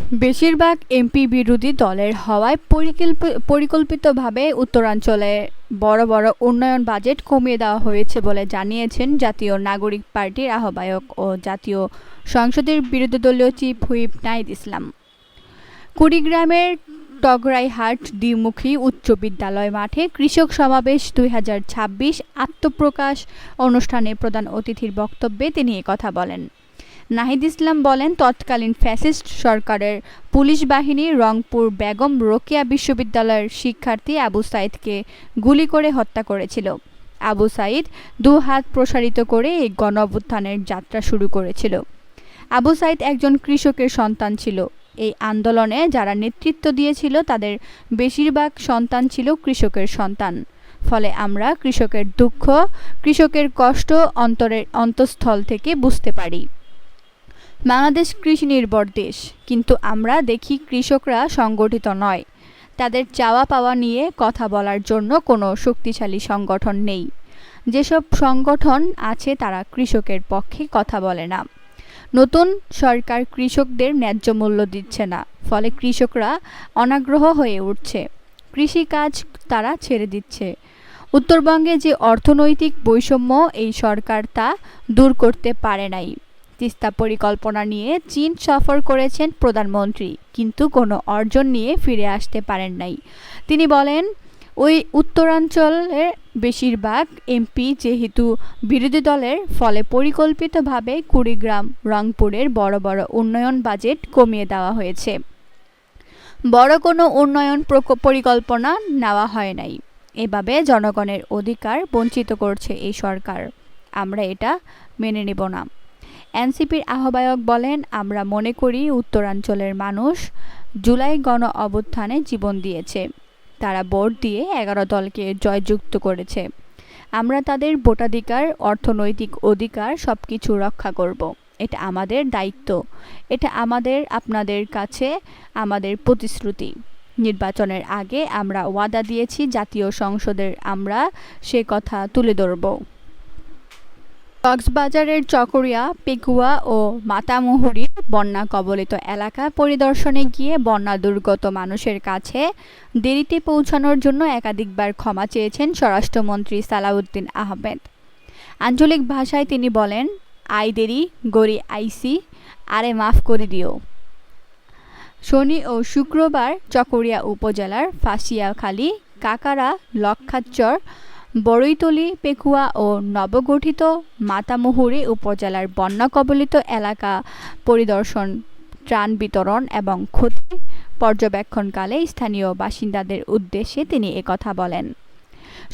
বেশিরভাগ এমপি বিরোধী দলের হওয়ায় পরিকল্পিতভাবে উত্তরাঞ্চলে বড় বড় উন্নয়ন বাজেট কমিয়ে দেওয়া হয়েছে বলে জানিয়েছেন জাতীয় নাগরিক পার্টির আহ্বায়ক ও জাতীয় সংসদের বিরোধীদলীয় চিফ হুইপ নাহিদ ইসলাম। কুড়িগ্রামের টগরাইহাট দ্বিমুখী উচ্চ বিদ্যালয় মাঠে কৃষক সমাবেশ 2026 আত্মপ্রকাশ অনুষ্ঠানে প্রধান অতিথির বক্তব্যে তিনি একথা বলেন। নাহিদ ইসলাম বলেন, তৎকালীন ফ্যাসিস্ট সরকারের পুলিশ বাহিনী রংপুর বেগম রোকেয়া বিশ্ববিদ্যালয়ের শিক্ষার্থী আবু সাইদকে গুলি করে হত্যা করেছিল। আবু সাইদ 2 হাত প্রসারিত করে এই গণঅভ্যুত্থানের যাত্রা শুরু করেছিল। আবু সাইদ একজন কৃষকের সন্তান ছিল। এই আন্দোলনে যারা নেতৃত্ব দিয়েছিল তাদের বেশিরভাগ সন্তান ছিল কৃষকের সন্তান। ফলে আমরা কৃষকের দুঃখ, কৃষকের কষ্ট অন্তঃস্থল থেকে বুঝতে পারি। বাংলাদেশ কৃষি নির্ভর দেশ, কিন্তু আমরা দেখি কৃষকরা সংগঠিত নয়। তাদের চাওয়া পাওয়া নিয়ে কথা বলার জন্য কোনো শক্তিশালী সংগঠন নেই। যেসব সংগঠন আছে তারা কৃষকের পক্ষে কথা বলে না। নতুন সরকার কৃষকদের ন্যায্য মূল্য দিচ্ছে না, ফলে কৃষকরা অনাগ্রহ হয়ে উঠছে। কৃষিকাজ তারা ছেড়ে দিচ্ছে। উত্তরবঙ্গে যে অর্থনৈতিক বৈষম্য এই সরকার তা দূর করতে পারে নাই। তিস্তা পরিকল্পনা নিয়ে চীন সফর করেছেন প্রধানমন্ত্রী, কিন্তু কোনো অর্জন নিয়ে ফিরে আসতে পারেন নাই। তিনি বলেন, ওই উত্তরাঞ্চলের বেশিরভাগ এমপি যেহেতু বিরোধী দলের, ফলে পরিকল্পিতভাবে কুড়িগ্রাম, রংপুরের বড় বড় উন্নয়ন বাজেট কমিয়ে দেওয়া হয়েছে। বড় কোনো উন্নয়ন পরিকল্পনা নেওয়া হয় নাই। এভাবে জনগণের অধিকার বঞ্চিত করছে এই সরকার। আমরা এটা মেনে নেব না। এনসিপির আহ্বায়ক বলেন, আমরা মনে করি উত্তরাঞ্চলের মানুষ জুলাই গণ অভ্যুত্থানে জীবন দিয়েছে। তারা ভোট দিয়ে 11 দলকে জয়যুক্ত করেছে। আমরা তাদের ভোটাধিকার, অর্থনৈতিক অধিকার সবকিছু রক্ষা করব। এটা আমাদের দায়িত্ব। এটা আপনাদের কাছে আমাদের প্রতিশ্রুতি। নির্বাচনের আগে আমরা ওয়াদা দিয়েছি জাতীয় সংসদের আমরা সে কথা তুলে ধরব। কক্সবাজারের চকরিয়া, পেকুয়া ও মাতামুহুরীর বন্যা কবলিত এলাকা পরিদর্শনে গিয়ে বন্যা দুর্গত মানুষের কাছে দেরিতে পৌঁছানোর জন্য একাধিকবার ক্ষমা চেয়েছেন স্বরাষ্ট্রমন্ত্রী সালাউদ্দিন আহমেদ। আঞ্চলিক ভাষায় তিনি বলেন, আই দেরি গড়ি আইসি, আরে মাফ করে দিও। শনি ও শুক্রবার চকরিয়া উপজেলার ফাঁসিয়াখালী, কাকারা, লক্ষাচর, বড়ইতলী, পেকুয়া ও নবগঠিত মাতামুহুরী উপজেলার বন্যা কবলিত এলাকা পরিদর্শন, ত্রাণ বিতরণ এবং ক্ষতি পর্যবেক্ষণকালে স্থানীয় বাসিন্দাদের উদ্দেশ্যে তিনি একথা বলেন।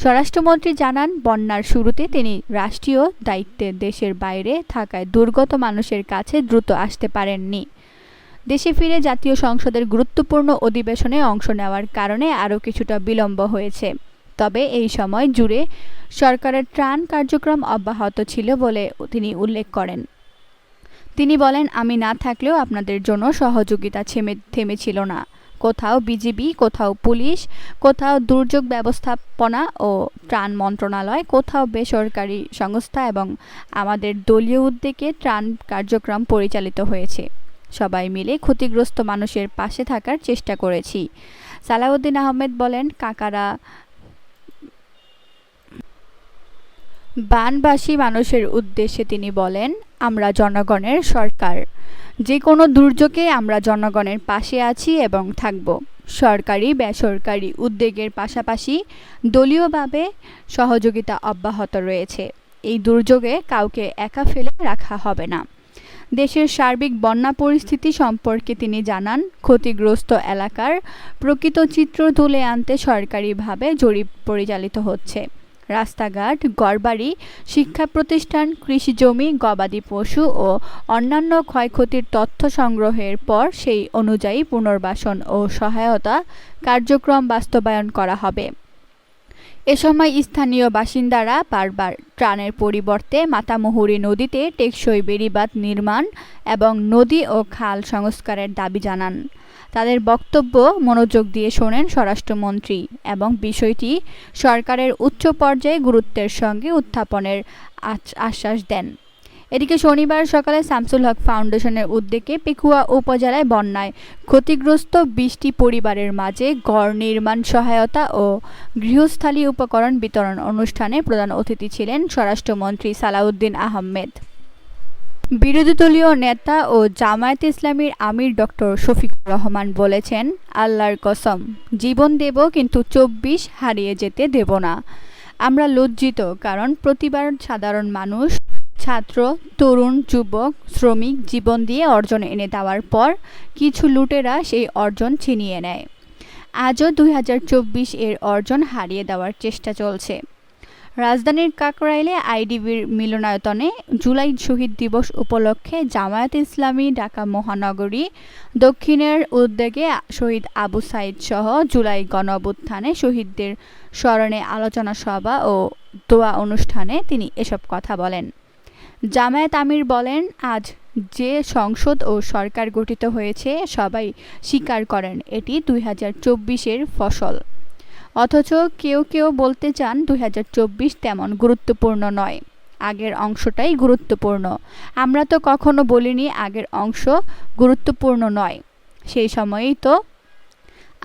স্বরাষ্ট্রমন্ত্রী জানান, বন্যার শুরুতে তিনি রাষ্ট্রীয় দায়িত্বে দেশের বাইরে থাকায় দুর্গত মানুষের কাছে দ্রুত আসতে পারেননি। দেশে ফিরে জাতীয় সংসদের গুরুত্বপূর্ণ অধিবেশনে অংশ নেওয়ার কারণে আরও কিছুটা বিলম্ব হয়েছে। তবে এই সময় জুড়ে সরকারের ত্রাণ কার্যক্রম অব্যাহত ছিল বলে তিনি উল্লেখ করেন। তিনি বলেন, আমি না থাকলেও আপনাদের জন্য সহযোগিতা থেমেছিল না। কোথাও বিজিবি, কোথাও পুলিশ, কোথাও দুর্যোগ ব্যবস্থাপনা ও ত্রাণ মন্ত্রণালয়, কোথাও বেসরকারি সংস্থা এবং আমাদের দলীয় উদ্যোগে ত্রাণ কার্যক্রম পরিচালিত হয়েছে। সবাই মিলে ক্ষতিগ্রস্ত মানুষের পাশে থাকার চেষ্টা করেছি। সালাউদ্দিন আহমেদ বলেন, কাকারা বানবাসী মানুষের উদ্দেশ্যে তিনি বলেন, আমরা জনগণের সরকার। যে কোনো দুর্যোগে আমরা জনগণের পাশে আছি এবং থাকব। সরকারি বেসরকারি উদ্যোগের পাশাপাশি দলীয়ভাবে সহযোগিতা অব্যাহত রয়েছে। এই দুর্যোগে কাউকে একা ফেলে রাখা হবে না। দেশের সার্বিক বন্যা পরিস্থিতি সম্পর্কে তিনি জানান, ক্ষতিগ্রস্ত এলাকার প্রকৃত চিত্র তুলে আনতে সরকারিভাবে জরিপ পরিচালিত হচ্ছে। রাস্তাঘাট, ঘরবাড়ি, শিক্ষা প্রতিষ্ঠান, কৃষিজমি, গবাদি পশু ও অন্যান্য ক্ষয়ক্ষতির তথ্য সংগ্রহের পর সেই অনুযায়ী পুনর্বাসন ও সহায়তা কার্যক্রম বাস্তবায়ন করা হবে। এ সময় স্থানীয় বাসিন্দারা বারবার ত্রাণের পরিবর্তে মাতামুহুরী নদীতে টেকসই বেড়িবাঁধ নির্মাণ এবং নদী ও খাল সংস্কারের দাবি জানান। তাদের বক্তব্য মনোযোগ দিয়ে শোনেন স্বরাষ্ট্রমন্ত্রী এবং বিষয়টি সরকারের উচ্চ পর্যায়ে গুরুত্বের সঙ্গে উত্থাপনের আশ্বাস দেন। এদিকে শনিবার সকালে শামসুল হক ফাউন্ডেশনের উদ্যোগে পেকুয়া উপজেলায় বন্যায় ক্ষতিগ্রস্ত ২০টি পরিবারের মাঝে ঘর নির্মাণ সহায়তা ও গৃহস্থালী উপকরণ বিতরণ অনুষ্ঠানে প্রধান অতিথি ছিলেন স্বরাষ্ট্রমন্ত্রী সালাউদ্দিন আহমেদ। বিরোধী দলীয় নেতা ও জামায়াতে ইসলামীর আমির ডক্টর শফিকুর রহমান বলেছেন, আল্লাহর কসম, জীবন দেব কিন্তু ২৪ হারিয়ে যেতে দেব না। আমরা লজ্জিত, কারণ প্রতিবার সাধারণ মানুষ, ছাত্র, তরুণ, যুবক, শ্রমিক জীবন দিয়ে অর্জন এনে দেওয়ার পর কিছু লুটেরা সেই অর্জন ছিনিয়ে নেয়। আজও ২০২৪ এর অর্জন হারিয়ে দেওয়ার চেষ্টা চলছে। রাজধানীর কাকরাইলে আইডিবির মিলনায়তনে জুলাই শহীদ দিবস উপলক্ষে জামায়াতে ইসলামী ঢাকা মহানগরী দক্ষিণের উদ্যোগে শহীদ আবু সাঈদ সহ জুলাই গণঅভ্যুত্থানে শহীদদের স্মরণে আলোচনা সভা ও দোয়া অনুষ্ঠানে তিনি এসব কথা বলেন। জামায়াত আমির বলেন, আজ যে সংসদ ও সরকার গঠিত হয়েছে সবাই স্বীকার করেন এটি ২০২৪-এর ফসল। অথচ কেউ কেউ বলতে চান ২০২৪ তেমন গুরুত্বপূর্ণ নয়, আগের অংশটাই গুরুত্বপূর্ণ। আমরা তো কখনো বলিনি আগের অংশ গুরুত্বপূর্ণ নয়। সেই সময়েই তো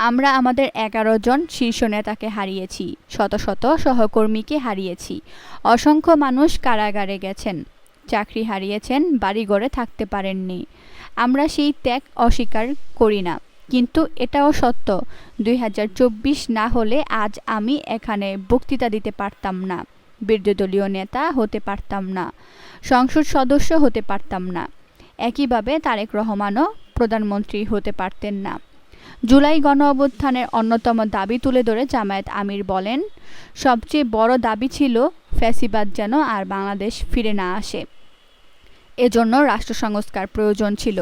আমরা আমাদের ১১ জন শীর্ষ নেতাকে হারিয়েছি, শত শত সহকর্মীকে হারিয়েছি, অসংখ্য মানুষ কারাগারে গেছেন, চাকরি হারিয়েছেন, বাড়িঘরে থাকতে পারেননি। আমরা সেই ত্যাগ অস্বীকার করি না, কিন্তু এটাও সত্য ২০২৪ না হলে আজ আমি এখানে বক্তৃতা দিতে পারতাম না, বিরোধী দলীয় নেতা হতে পারতাম না, সংসদ সদস্য হতে পারতাম না, একইভাবে তারেক রহমানও প্রধানমন্ত্রী হতে পারতেন না। জুলাই গণঅভ্যুত্থানের অন্যতম দাবি তুলে ধরে জামায়াত আমির বলেন, সবচেয়ে বড় দাবি ছিল ফ্যাসিবাদ যেন আর বাংলাদেশ ফিরে না আসে। এজন্য রাষ্ট্র সংস্কার প্রয়োজন ছিল,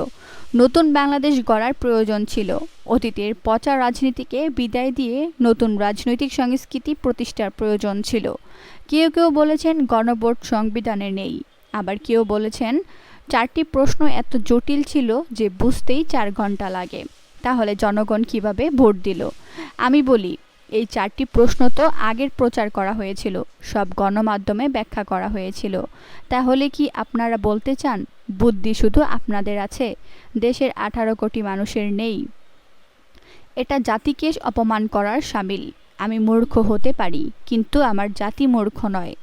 নতুন বাংলাদেশ গড়ার প্রয়োজন ছিল, অতীতের পচা রাজনীতিকে বিদায় দিয়ে নতুন রাজনৈতিক সংস্কৃতি প্রতিষ্ঠার প্রয়োজন ছিল। কেউ কেউ বলেছেন গণভোট সংবিধানে নেই, আবার কেউ বলেছেন ৪টি প্রশ্ন এত জটিল ছিল যে বুঝতেই ৪ ঘন্টা লাগে, তাহলে জনগণ কিভাবে ভোট দিল? আমি বলি, এই ৪টি প্রশ্ন তো আগের প্রচার করা হয়েছিল, সব গণমাধ্যমে ব্যাখ্যা করা হয়েছিল। তাহলে কি আপনারা বলতে চান বুদ্ধি শুধু আপনাদের আছে, দেশের ১৮ কোটি মানুষের নেই? এটা জাতিকে অপমান করার শামিল। আমি মূর্খ হতে পারি, কিন্তু আমার জাতি মূর্খ নয়।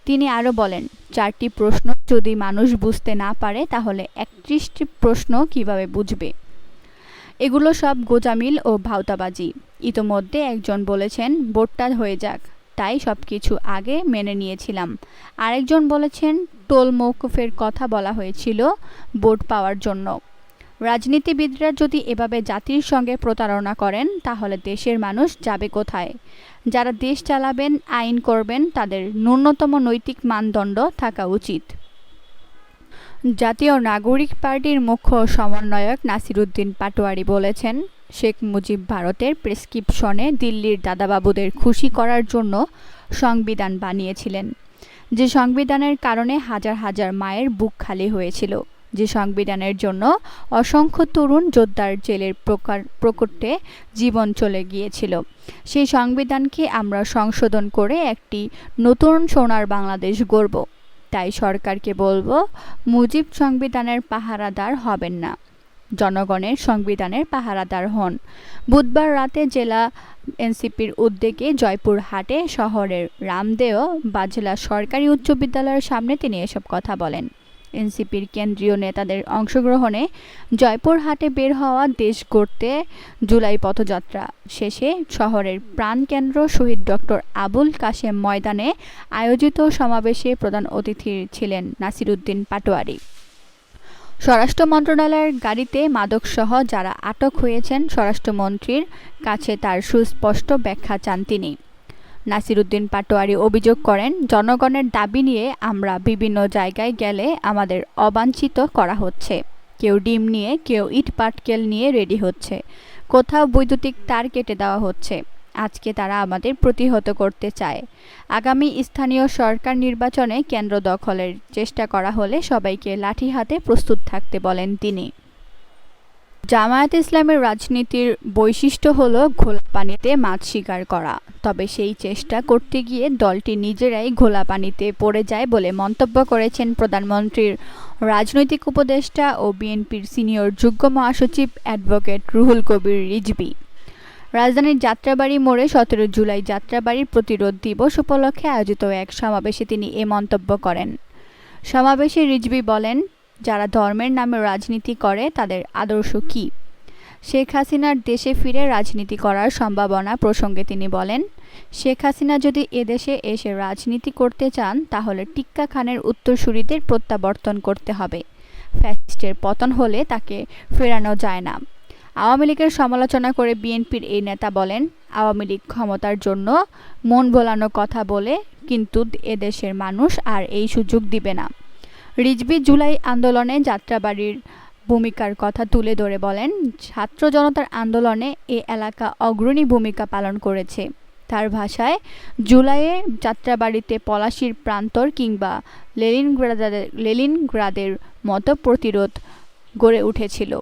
তিনি আরও বলেন, ৪টি প্রশ্ন যদি মানুষ বুঝতে না পারে তাহলে ৩১টি প্রশ্ন কিভাবে বুঝবে? এগুলো সব গোজামিল ও ভাওতাবাজি। ইতোমধ্যে একজন বলেছেন ভোটটা হয়ে যাক, তাই সব কিছু আগে মেনে নিয়েছিলাম। আরেকজন বলেছেন টোল মওকুফের কথা বলা হয়েছিল ভোট পাওয়ার জন্য। রাজনীতিবিদরা যদি এভাবে জাতির সঙ্গে প্রতারণা করেন তাহলে দেশের মানুষ যাবে কোথায়? যারা দেশ চালাবেন, আইন করবেন, তাদের ন্যূনতম নৈতিক মানদণ্ড থাকা উচিত। জাতীয় নাগরিক পার্টির মুখ্য সমন্বয়ক নাসির উদ্দিন পাটোয়ারি বলেছেন, শেখ মুজিব ভারতের প্রেসক্রিপশনে দিল্লির দাদাবাবুদের খুশি করার জন্য সংবিধান বানিয়েছিলেন, যে সংবিধানের কারণে হাজার হাজার মায়ের বুক খালি হয়েছিল, যে সংবিধানের জন্য অসংখ্য তরুণ যোদ্ধার জেলের প্রকোষ্ঠে জীবন চলে গিয়েছিল। সেই সংবিধানকে আমরা সংশোধন করে একটি নতুন সোনার বাংলাদেশ গড়ব। তাই সরকারকে বলবো, মুজিব সংবিধানের পাহারাদার হবেন না, জনগণের সংবিধানের পাহারাদার হন। বুধবার রাতে জেলা এনসিপির উদ্যোগে জয়পুরহাটে শহরের রামদেও বাজলা সরকারি উচ্চ বিদ্যালয়ের সামনে তিনি এসব কথা বলেন। এনসিপির কেন্দ্রীয় নেতাদের অংশগ্রহণে জয়পুরহাটে বের হওয়া দেশ গড়তে জুলাই পথযাত্রা শেষে শহরের প্রাণকেন্দ্র শহীদ ডক্টর আবুল কাশেম ময়দানে আয়োজিত সমাবেশে প্রধান অতিথি ছিলেন নাসির উদ্দিন পাটোয়ারি। স্বরাষ্ট্র মন্ত্রণালয়ের গাড়িতে মাদকসহ যারা আটক হয়েছেন স্বরাষ্ট্রমন্ত্রীর কাছে তার সুস্পষ্ট ব্যাখ্যা চান তিনি। নাসির উদ্দিন পাটোয়ারি অভিযোগ করেন, জনগণের দাবি নিয়ে আমরা বিভিন্ন জায়গায় গেলে আমাদের অবাঞ্ছিত করা হচ্ছে। কেউ ডিম নিয়ে, কেউ ইট পাটকেল নিয়ে রেডি হচ্ছে, কোথাও বৈদ্যুতিক তার কেটে দেওয়া হচ্ছে। আজকে তারা আমাদের প্রতিহত করতে চায়। আগামী স্থানীয় সরকার নির্বাচনে কেন্দ্র দখলের চেষ্টা করা হলে সবাইকে লাঠি হাতে প্রস্তুত থাকতে বলেন তিনি। জামায়াতে ইসলামের রাজনীতির বৈশিষ্ট্য হলো ঘোলা পানিতে মাছ শিকার করা, তবে সেই চেষ্টা করতে গিয়ে দলটি নিজেরাই ঘোলা পানিতে পড়ে যায় বলে মন্তব্য করেছেন প্রধানমন্ত্রীর রাজনৈতিক উপদেষ্টা ও বিএনপির সিনিয়র যুগ্ম মহাসচিব অ্যাডভোকেট রুহুল কবির রিজভী। রাজধানীর যাত্রাবাড়ি মোড়ে ১৭ জুলাই যাত্রাবাড়ির প্রতিরোধ দিবস উপলক্ষে আয়োজিত এক সমাবেশে তিনি এ মন্তব্য করেন। সমাবেশে রিজভী বলেন, যারা ধর্মের নামে রাজনীতি করে তাদের আদর্শ কী? শেখ হাসিনার দেশে ফিরে রাজনীতি করার সম্ভাবনা প্রসঙ্গে তিনি বলেন, শেখ হাসিনা যদি এদেশে এসে রাজনীতি করতে চান তাহলে টিক্কা খানের উত্তরসূরিদের প্রত্যাবর্তন করতে হবে। ফ্যাসিস্টের পতন হলে তাকে ফেরানো যায় না। আওয়ামী লীগের সমালোচনা করে বিএনপির এই নেতা বলেন, আওয়ামী লীগ ক্ষমতার জন্য মন ভোলানো কথা বলে, কিন্তু এদেশের মানুষ আর এই সুযোগ দিবে না। রিজভী জুলাই আন্দোলনে যাত্রাবাড়ির ভূমিকার কথা তুলে ধরে বলেন, ছাত্র জনতার আন্দোলনে এ এলাকা অগ্রণী ভূমিকা পালন করেছে। তার ভাষায়, জুলাইয়ে যাত্রাবাড়িতে পলাশীর প্রান্তর কিংবা লেনিনগ্রাদের মতো প্রতিরোধ গড়ে উঠেছিল।